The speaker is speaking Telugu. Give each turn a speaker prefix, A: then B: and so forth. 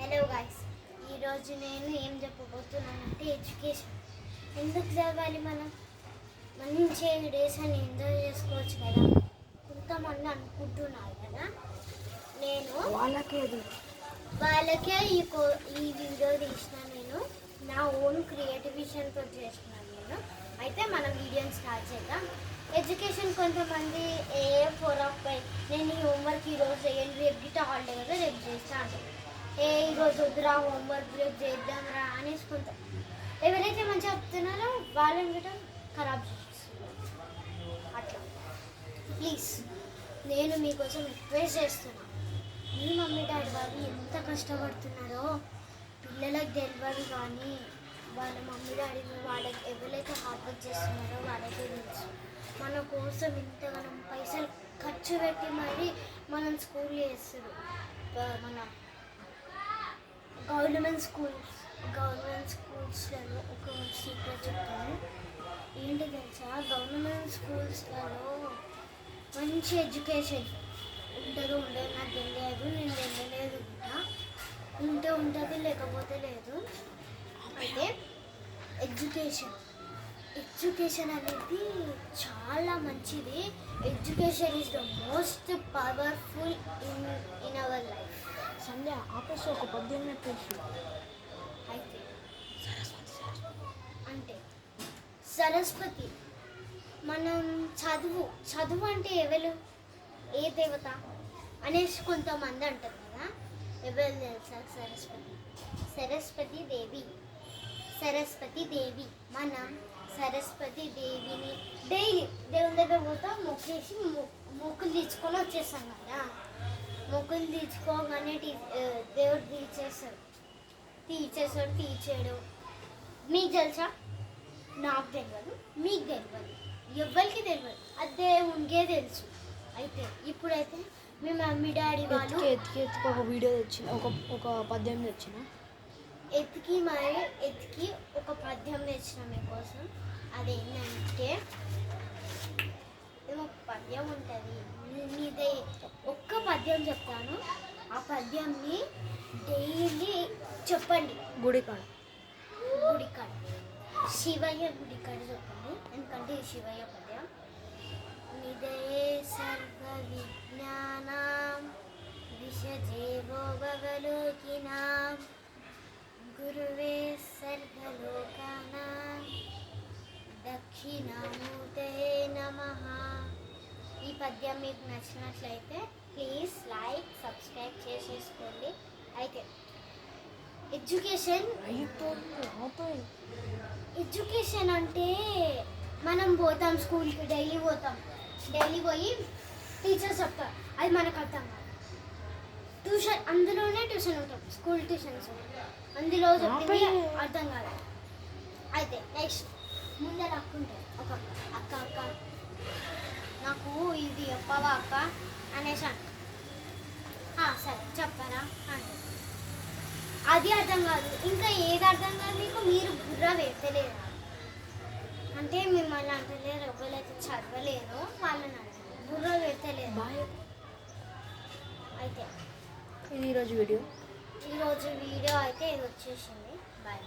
A: హలో గాయ్స్, ఈరోజు నేను ఏం చెప్పబోతున్నానంటే ఎడ్యుకేషన్ ఎందుకు చదవాలి. మనం మంచిగా ఈ డేస్ అని ఎంజాయ్ చేసుకోవచ్చు కదా. కొంతమంది అనుకుంటున్నారు కదా, నేను వాళ్ళకే ఈ వీడియో తీసిన. నేను నా ఓన్ క్రియేటివిటీతో చేస్తున్నాను. అయితే మనం వీడియోని స్టార్ట్ చేద్దాం. ఎడ్యుకేషన్ కొంతమంది నేను ఈ హోంవర్క్ ఈరోజు చేయండి, రేపు గిట్ట హాలిడే కదా రేపు చేస్తా అంటారు. ఈరోజు వద్దురా హోంవర్క్ రేపు చేద్దాంరా అనేసుకుంటాం. ఎవరైతే మంచిగా చెప్తున్నారో వాళ్ళని గిట్ట ఖరాబ్ చేస్తున్నారు. అట్లా ప్లీజ్ నేను మీకోసం రిక్వెస్ట్ చేస్తున్నాను. మీ మమ్మీ డాడీ వాళ్ళు ఎంత కష్టపడుతున్నారో పిల్లలకు తెలియదు, కానీ వాళ్ళ మమ్మీ డాడీ వాళ్ళకి ఎవరైతే హార్డ్ వర్క్ చేస్తున్నారో వాళ్ళకే తెలుసు. మన కోసం ఇంతగానం పైసలు ఖర్చు పెట్టి మరీ మనం స్కూల్ చేస్తారు. మన గవర్నమెంట్ స్కూల్స్లలో ఒక సీక్రెట్ చెప్తాను. ఏంటి తెలుసా, గవర్నమెంట్ స్కూల్స్లలో మంచి ఎడ్యుకేషన్ ఉండదు నాకు తెలియదు, నేను వెళ్ళలేదు కూడా. ఉంటే ఉంటుంది, లేకపోతే లేదు. అయితే ఎడ్యుకేషన్ అనేది చాలా మంచిది. Education is the most powerful in our life.
B: Sandhya ఆపేసి ఒక పద్యం చెప్పేసి.
A: అయితే అంటే సరస్వతి, మనం చదువు అంటే ఎవరు, ఏ దేవత అనేసి కొంతమంది అంటారు కదా. ఎవరు తెలుసా? సరస్వతి దేవి. మనం సరస్వతి దేవిని డైలీ దేవుని దగ్గర పోతాం, మొక్కేసి మొక్కులు తీర్చుకొని వచ్చేస్తాం కదా. మొక్కులు తీర్చుకోగానే దేవుడు తీర్చేయడు. మీకు తెలుసా? నాకు తెలియదు, మీకు తెలియదు, ఎవరికి తెలియదు, అది దేవునికే తెలుసు. అయితే ఇప్పుడైతే మీ మమ్మీ డాడీ వాళ్ళు
B: ఎత్తికి ఒక వీడియో తెచ్చిన, ఒక పద్యం తెచ్చిన,
A: ఎత్తికి ఒక పద్యం తెచ్చిన మీకోసం. అదేంటంటే ఒక పద్యం ఉంటుంది, మీదే ఒక్క పద్యం చెప్తాను. ఆ పద్యంని డైలీ చెప్పండి.
B: గుడికాడ
A: శివయ్య గుడికాడ చెప్పండి, ఎందుకంటే ఇది శివయ్య పద్యం. నిదయే సర్వ విజ్ఞానం విషజేవో భవలోకినాం గురువే సర్వలోకానాం దక్షిణామూర్తయే నమః. ఈ పద్యం మీకు నచ్చినట్లయితే ప్లీజ్ లైక్, సబ్స్క్రైబ్ చేసేసుకోండి. అయితే ఎడ్యుకేషన్ అంటే మనం పోతాం స్కూల్కి, డైలీ పోయి టీచర్స్ చెప్తారు, అది మనకు అర్థం కాదు. అందులోనే ట్యూషన్ ఉంటాం, స్కూల్ ట్యూషన్స్ అందులో చెప్తే అర్థం కాదు. అయితే నెక్స్ట్ ముందర అక్క ఉంటుంది, ఒక అక్క నాకు ఇది చెప్పవా అక్క అనేసాను. సరే చెప్పరా అంటే అది అర్థం కాదు. ఇంకా ఏది అర్థం కాదు మీకు, మీరు బుర్ర పెట్టలేరు అంటే మిమ్మల్ని అంటలేరు. ఎవరైతే చదవలేరు వాళ్ళని అంటారు, బుర్ర పెట్టలేరు. అయితే
B: ఇది ఈరోజు వీడియో
A: అయితే ఇది వచ్చేసింది. బాయ్.